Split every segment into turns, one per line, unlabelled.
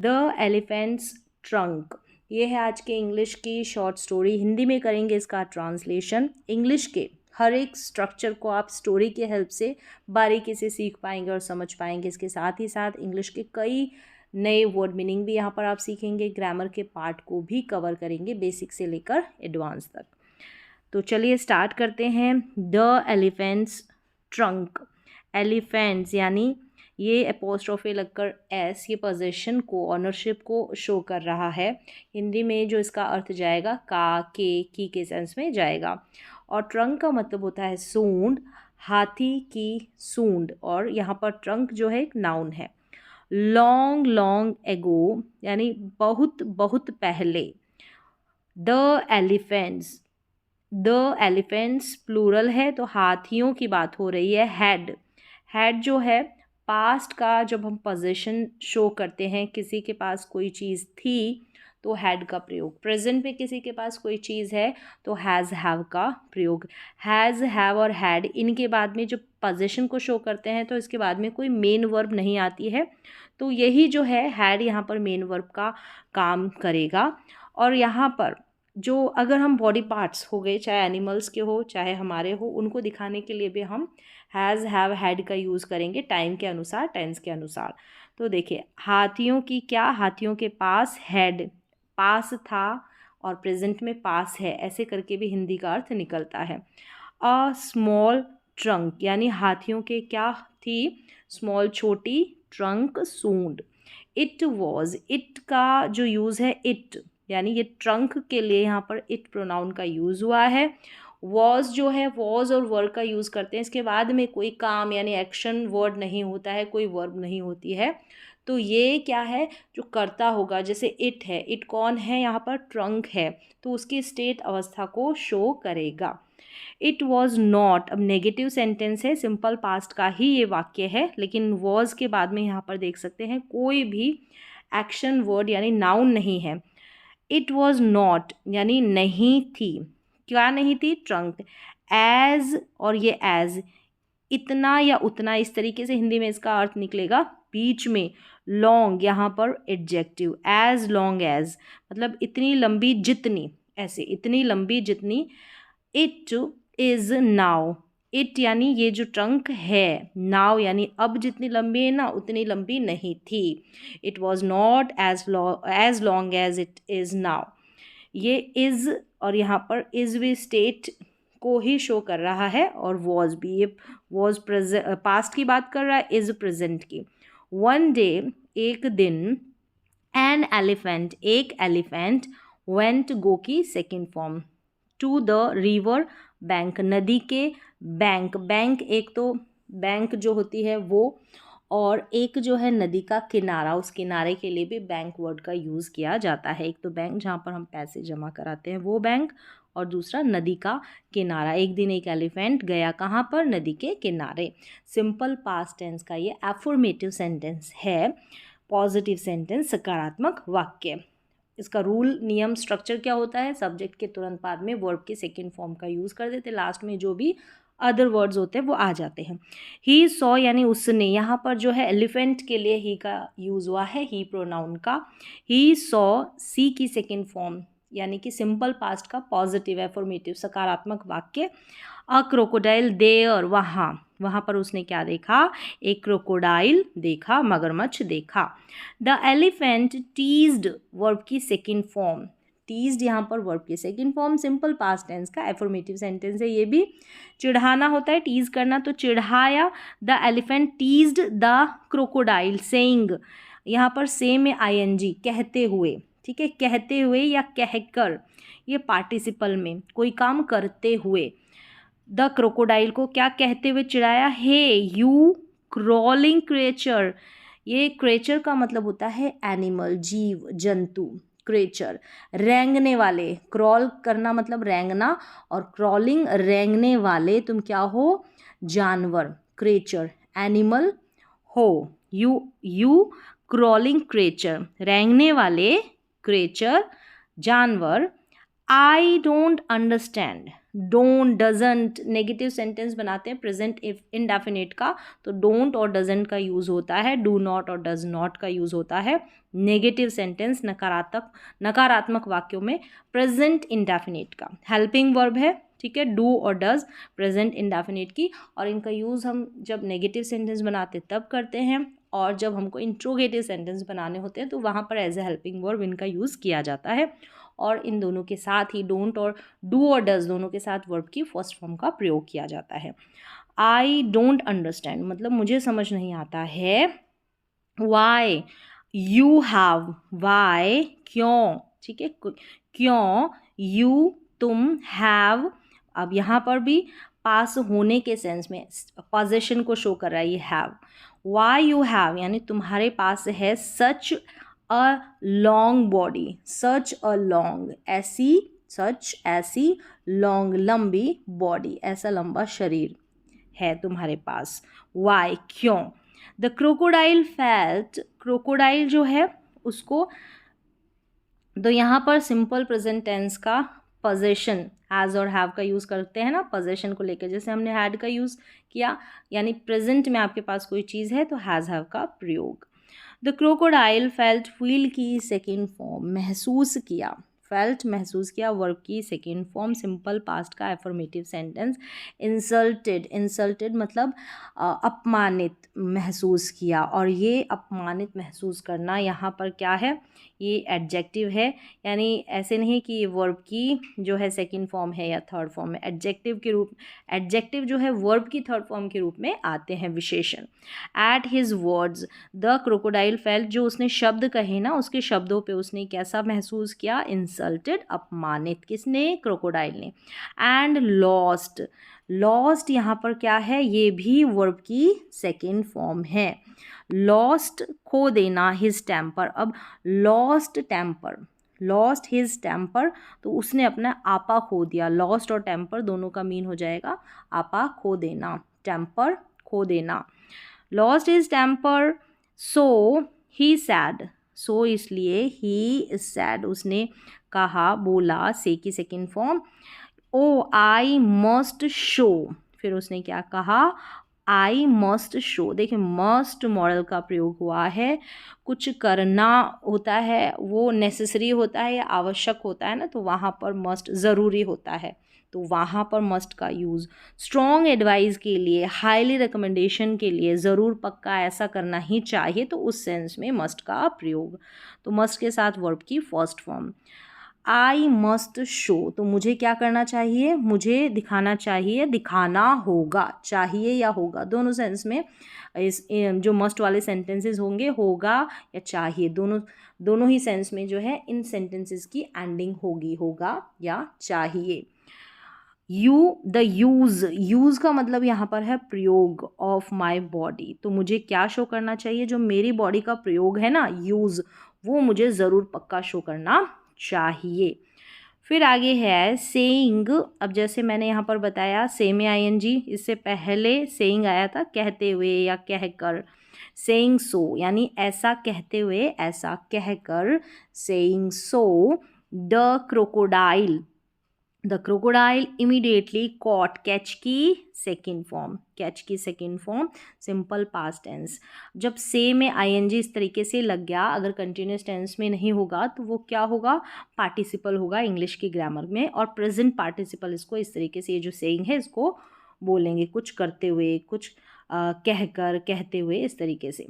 The elephants trunk, ये है आज के इंग्लिश की शॉर्ट स्टोरी। हिंदी में करेंगे इसका ट्रांसलेशन। इंग्लिश के हर एक स्ट्रक्चर को आप स्टोरी के हेल्प से बारीकी से सीख पाएंगे और समझ पाएंगे। इसके साथ ही साथ इंग्लिश के कई नए वर्ड मीनिंग भी यहाँ पर आप सीखेंगे। ग्रामर के पार्ट को भी कवर करेंगे, बेसिक से लेकर एडवांस तक। तो चलिए स्टार्ट करते हैं। The elephants trunk. एलिफेंट्स यानी ये अपोस्ट्रोफी लगकर एस, ये पोजीशन को, ऑनरशिप को शो कर रहा है। हिंदी में जो इसका अर्थ जाएगा का, के, की के सेंस में जाएगा। और ट्रंक का मतलब होता है सूंड, हाथी की सूंड। और यहाँ पर ट्रंक जो है एक नाउन है। लॉन्ग लॉन्ग एगो यानी बहुत बहुत पहले। The elephants, the elephants plural है तो हाथियों की बात हो रही है। हैड, हैड जो है पास्ट का जब हम पोजीशन शो करते हैं, किसी के पास कोई चीज़ थी तो हैड का प्रयोग। प्रेजेंट में किसी के पास कोई चीज़ है तो हैज़ हैव का प्रयोग। हैज़, हैव और हैड इनके बाद में जो पोजीशन को शो करते हैं तो इसके बाद में कोई मेन वर्ब नहीं आती है, तो यही जो है हैड यहाँ पर मेन वर्ब का काम करेगा। और यहाँ पर जो अगर हम बॉडी पार्ट्स हो गए, चाहे एनिमल्स के हो चाहे हमारे हो, उनको दिखाने के लिए भी हम हैज़, हैव, हैड का यूज़ करेंगे टाइम के अनुसार, टेंस के अनुसार। तो देखिए हाथियों की क्या, हाथियों के पास हैड, पास था और प्रेजेंट में पास है, ऐसे करके भी हिंदी का अर्थ निकलता है। अ स्मॉल ट्रंक यानी हाथियों के क्या थी, स्मॉल छोटी, ट्रंक सूंड। इट वॉज, इट का जो यूज़ है इट, यानी ये ट्रंक के लिए यहाँ पर इट प्रोनाउन का यूज़ हुआ है। वॉज जो है, वॉज और वर्ब का यूज़ करते हैं, इसके बाद में कोई काम यानी एक्शन वर्ड नहीं होता है, कोई वर्ब नहीं होती है। तो ये क्या है जो करता होगा, जैसे इट है, इट कौन है यहाँ पर, ट्रंक है, तो उसकी स्टेट अवस्था को शो करेगा। इट वॉज नॉट, अब नेगेटिव सेंटेंस है, सिंपल पास्ट का ही ये वाक्य है, लेकिन वॉज के बाद में यहाँ पर देख सकते हैं कोई भी एक्शन वर्ड यानी नाउन नहीं है। इट वॉज नॉट यानी नहीं थी, क्या नहीं थी, ट्रंक। एज और ये एज, इतना या उतना, इस तरीके से हिंदी में इसका अर्थ निकलेगा। बीच में लॉन्ग यहाँ पर एडजेक्टिव, एज लॉन्ग एज मतलब इतनी लंबी जितनी, ऐसे इतनी लंबी जितनी। इट इज़ नाउ, इट यानी ये जो ट्रंक है, नाउ यानी अब जितनी लंबी है ना उतनी लंबी नहीं थी। It was not as long as it is now. ये इज़ और यहाँ पर इज़ भी स्टेट को ही शो कर रहा है, और वॉज भी, ये वॉज पास्ट की बात कर रहा है, इज़ प्रेजेंट की। वन डे, एक दिन, एन एलिफेंट, एक एलिफेंट, वेंट गो की second form, to the river bank, नदी के बैंक, बैंक एक तो बैंक जो होती है वो, और एक जो है नदी का किनारा, उस किनारे के लिए भी बैंक वर्ड का यूज़ किया जाता है। एक तो बैंक जहाँ पर हम पैसे जमा कराते हैं वो बैंक, और दूसरा नदी का किनारा। एक दिन एक एलिफेंट गया कहाँ पर, नदी के किनारे। सिंपल पास्ट टेंस का ये एफर्मेटिव सेंटेंस है, पॉजिटिव सेंटेंस, सकारात्मक वाक्य। इसका रूल, नियम, स्ट्रक्चर क्या होता है, सब्जेक्ट के तुरंत बाद में वर्ब के सेकेंड फॉर्म का यूज़ कर देते, लास्ट में जो भी अदर वर्ड्स होते हैं वो आ जाते हैं। ही सॉ यानी उसने, यहाँ पर जो है एलिफेंट के लिए ही का यूज़ हुआ है, ही प्रोनाउन का। ही सॉ, सी की सेकेंड फॉर्म यानी कि सिंपल पास्ट का पॉजिटिव एफर्मेटिव सकारात्मक वाक्य। अ क्रोकोडाइल देयर, वहाँ, वहाँ पर उसने क्या देखा, एक क्रोकोडाइल देखा, मगरमच्छ देखा। द एलिफेंट टीज्ड, वर्ब की सेकेंड फॉर्म, टीज्ड यहाँ पर वर्ब की second form, simple past tense का एफर्मेटिव सेंटेंस है। ये भी चिढ़ाना होता है, टीज करना, तो चिढ़ाया। The elephant teased the crocodile saying, यहाँ पर से में आईएनजी, कहते हुए, ठीक है, कहते हुए या कहकर, ये पार्टिसिपल में, कोई काम करते हुए। द क्रोकोडाइल को क्या कहते हुए चिढ़ाया, हे यू क्रॉलिंग क्रिएचर, ये क्रिएचर का मतलब होता है एनिमल, जीव जंतु, क्रिएचर। रेंगने वाले, क्रॉल करना मतलब रेंगना, और क्रॉलिंग रेंगने वाले, तुम क्या हो, जानवर, क्रिएचर, एनिमल हो। यू क्रॉलिंग क्रिएचर, रेंगने वाले, क्रिएचर, जानवर। I don't understand, don't, doesn't negative sentence बनाते हैं प्रेजेंट इंडेफिनिट का, तो डोंट और डजंट का यूज़ होता है, डू नॉट और डज नॉट का यूज़ होता है नेगेटिव सेंटेंस नकारात्मक वाक्यों में प्रेजेंट इंडेफिनिट का। हेल्पिंग वर्ब है, ठीक है, डू और डज प्रेजेंट इंडेफिनिट की, और इनका यूज़ हम जब नेगेटिव सेंटेंस बनाते तब करते हैं, और जब हमको इंट्रोगेटिव सेंटेंस बनाने होते हैं तो वहाँ पर एज ए हेल्पिंग वर्ब इनका यूज़ किया जाता है। और इन दोनों के साथ ही डोंट और डू और डज दोनों के साथ वर्ब की फर्स्ट फॉर्म का प्रयोग किया जाता है। आई डोंट अंडरस्टैंड मतलब मुझे समझ नहीं आता है। वाई, यू हैव, वाई क्यों, ठीक है, क्यों, यू तुम, हैव अब यहाँ पर भी पास होने के सेंस में पोजेशन को शो कर रहा है ये हैव। वाई यू हैव यानी तुम्हारे पास है such a long body, such a long, ऐसी लॉन्ग लंबी बॉडी, ऐसा लंबा शरीर है तुम्हारे पास। वाई क्यों। द क्रोकोडाइल फेल्ट, क्रोकोडाइल जो है उसको, तो यहाँ पर सिंपल प्रेजेंट टेंस का पोजेशन हैज़ और हैव का यूज़ करते हैं ना पोजेशन को लेकर, जैसे हमने हैड का यूज़ किया, यानी प्रेजेंट में आपके पास कोई चीज़ है तो हैज़ हैव का प्रयोग। द क्रोकोडाइल फेल्ट, फील की सेकेंड फॉर्म, महसूस किया, फेल्ट महसूस किया, वर्ब की सेकेंड फॉर्म सिंपल पास्ट का एफर्मेटिव सेंटेंस। इंसल्टेड, इंसल्टेड मतलब अपमानित महसूस किया, और ये अपमानित महसूस करना यहाँ पर क्या है, ये एडजेक्टिव है, यानी ऐसे नहीं कि ये वर्ब की जो है सेकंड फॉर्म है या थर्ड फॉर्म में, एडजेक्टिव के रूप, एडजेक्टिव जो है वर्ब की थर्ड फॉर्म के रूप में आते हैं विशेषण। At his words the crocodile felt, जो उसने शब्द कहे ना उसके शब्दों पे उसने कैसा महसूस किया, इंसल्टेड अपमानित, किसने, क्रोकोडाइल ने। एंड लॉस्ट, लॉस्ट यहाँ पर क्या है, ये भी वर्ब की सेकेंड फॉर्म है। लॉस्ट खो देना, हिज टेम्पर, अब lost temper, lost his temper तो उसने अपना आपा खो दिया, लॉस्ट और टेम्पर दोनों का मीन हो जाएगा आपा खो देना, टेम्पर खो देना। Lost his temper so he said, so इसलिए ही इज सैड, उसने कहा बोला, से की second form. Oh I must show, फिर उसने क्या कहा, आई मस्ट शो, देखिए मस्ट मॉडल का प्रयोग हुआ है, कुछ करना होता है वो नेसेसरी होता है या आवश्यक होता है ना, तो वहाँ पर मस्ट ज़रूरी होता है, तो वहाँ पर मस्ट का यूज़। स्ट्रॉन्ग एडवाइस के लिए, हाईली रिकमेंडेशन के लिए, ज़रूर पक्का ऐसा करना ही चाहिए, तो उस सेंस में मस्ट का प्रयोग, तो मस्ट के साथ वर्ब की फर्स्ट फॉर्म। आई मस्ट शो तो मुझे क्या करना चाहिए, मुझे दिखाना चाहिए, दिखाना होगा, चाहिए या होगा दोनों सेंस में इस जो मस्ट वाले सेंटेंसेस होंगे, होगा या चाहिए, दोनों ही सेंस में जो है इन सेंटेंसेस की एंडिंग होगी, होगा या चाहिए। द यूज़ का मतलब यहाँ पर है प्रयोग ऑफ माई बॉडी, तो मुझे क्या शो करना चाहिए, जो मेरी बॉडी का प्रयोग है ना यूज़, वो मुझे ज़रूर पक्का शो करना चाहिए। फिर आगे है सेइंग, अब जैसे मैंने यहाँ पर बताया से में आईएनजी, इससे पहले सेइंग आया था कहते हुए या कहकर, सेइंग सो यानी ऐसा कहते हुए, ऐसा कहकर, saying so the crocodile, the crocodile immediately caught, catch की सेकेंड फॉर्म, कैच की second form simple past tense. जब से में आईएनजी इस तरीके से लग गया, अगर कंटिन्यूस टेंस में नहीं होगा तो वो क्या होगा, पार्टिसिपल होगा इंग्लिश की ग्रामर में, और प्रेजेंट पार्टिसिपल इसको इस तरीके से, ये जो सेइंग है इसको बोलेंगे कुछ करते हुए, कुछ कहकर, कहते हुए, इस तरीके से।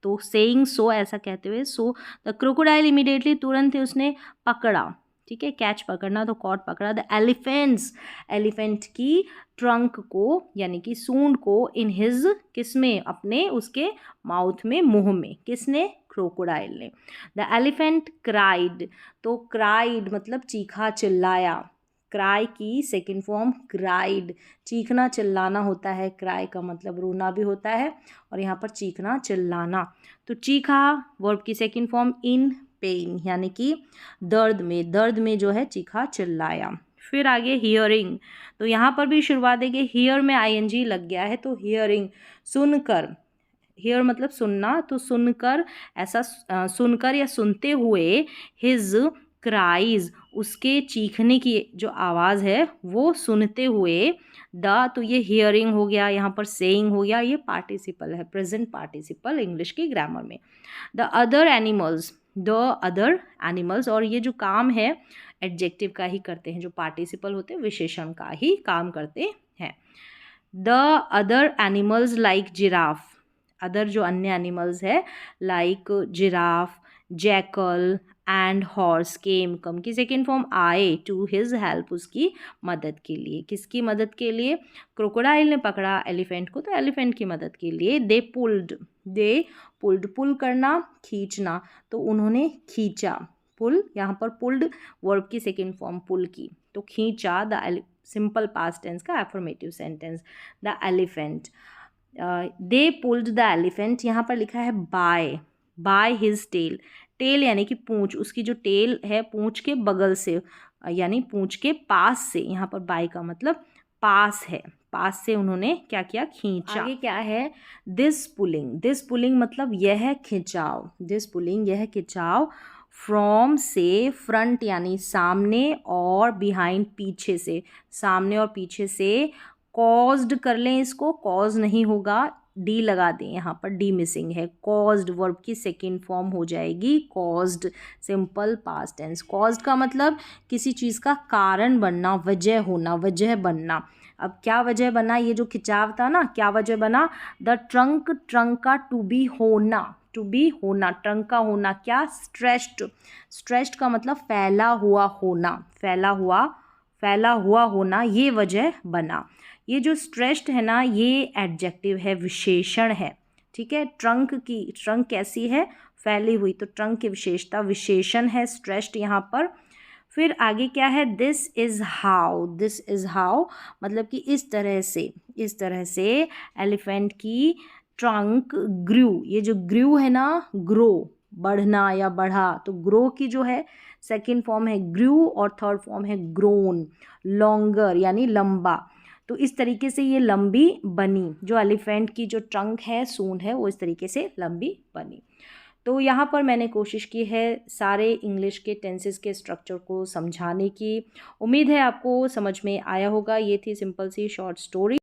तो सेइंग सो ऐसा कहते हुए, सो द क्रोकोडाइल इमीडिएटली तुरंत ही उसने पकड़ा, ठीक है, कैच पकड़ना तो कॉट पकड़ा, द एलिफेंट्स, एलिफेंट की ट्रंक को यानी कि सूंड को, इन हिज किस में, अपने उसके माउथ में, मुंह में, किसने, क्रोकोडाइल ने। द एलिफेंट क्राइड, तो क्राइड मतलब चीखा चिल्लाया, क्राई की सेकेंड फॉर्म क्राइड, चीखना चिल्लाना होता है, क्राई का मतलब रोना भी होता है, और यहाँ पर चीखना चिल्लाना, तो चीखा वर्ब की सेकेंड फॉर्म इन पेन यानी कि दर्द में, दर्द में जो है चीखा चिल्लाया। फिर आगे हियरिंग, तो यहाँ पर भी शुरुआत है कि हियर में आईएनजी लग गया है, तो हियरिंग सुनकर, हियर मतलब सुनना, तो सुनकर, ऐसा सुनकर या सुनते हुए, हिज क्राइज, उसके चीखने की जो आवाज़ है वो सुनते हुए, द तो ये हियरिंग हो गया, यहाँ पर सेइंग हो गया, ये पार्टिसिपल है, प्रेजेंट पार्टिसिपल इंग्लिश की ग्रामर में। The other animals, the other animals, और ये जो काम है एडजेक्टिव का ही करते हैं, जो पार्टिसिपल होते हैं विशेषण का ही काम करते हैं। The other animals like giraffe, other जो अन्य एनिमल्स है like giraffe, jackal and horse came, come की सेकेंड फॉर्म आए टू हिज हेल्प, उसकी मदद के लिए। किसकी मदद के लिए? क्रोकोडाइल ने पकड़ा एलिफेंट को तो एलिफेंट की मदद के लिए। दे पुल्ड, पुल करना, खींचना, तो उन्होंने खींचा, पुल, यहाँ पर पुल्ड वर्ब की सेकेंड फॉर्म पुल की, तो खींचा, द सिंपल पास्ट टेंस का affirmative sentence, the elephant. They pulled the elephant, यहाँ पर लिखा है बाय हिज टेल, टेल यानी कि पूंछ, उसकी जो टेल है पूंछ के बगल से यानी पूंछ के पास से, यहाँ पर बाय का मतलब पास है, पास से उन्होंने क्या किया? खींचा। आगे क्या है? दिस पुलिंग मतलब यह खिंचाव, दिस पुलिंग यह खिंचाव, फ्रॉम से फ्रंट यानी सामने, और बिहाइंड पीछे से, सामने और पीछे से, कॉज्ड कर लें इसको, कॉज नहीं होगा, डी लगा दें, यहाँ पर डी मिसिंग है, कॉज्ड वर्ब की सेकेंड फॉर्म हो जाएगी caused, simple past tense. Caused का मतलब किसी चीज़ का कारण बनना, वजह होना, वजह बनना। अब क्या वजह बना? ये जो खिंचाव था ना, क्या वजह बना? द ट्रंक का टू बी होना, ट्रंक का होना क्या? स्ट्रेच्ड का मतलब फैला हुआ होना, फैला हुआ होना, ये वजह बना। ये जो स्ट्रेच्ड है ना, ये एडजेक्टिव है, विशेषण है, ठीक है। ट्रंक कैसी है? फैली हुई, तो ट्रंक की विशेषता विशेषण है स्ट्रेच्ड यहाँ पर। फिर आगे क्या है? दिस इज़ हाउ मतलब कि इस तरह से एलिफेंट की ट्रंक ग्रू, ये जो ग्रू है ना, ग्रो बढ़ना या बढ़ा, तो ग्रो की जो है सेकेंड फॉर्म है ग्रू और थर्ड फॉर्म है ग्रोन, लॉन्गर यानी लंबा, तो इस तरीके से ये लंबी बनी, जो एलिफेंट की जो ट्रंक है, सूंड है, वो इस तरीके से लंबी बनी। तो यहाँ पर मैंने कोशिश की है सारे इंग्लिश के टेंसेस के स्ट्रक्चर को समझाने की। उम्मीद है आपको समझ में आया होगा। ये थी सिंपल सी शॉर्ट स्टोरी।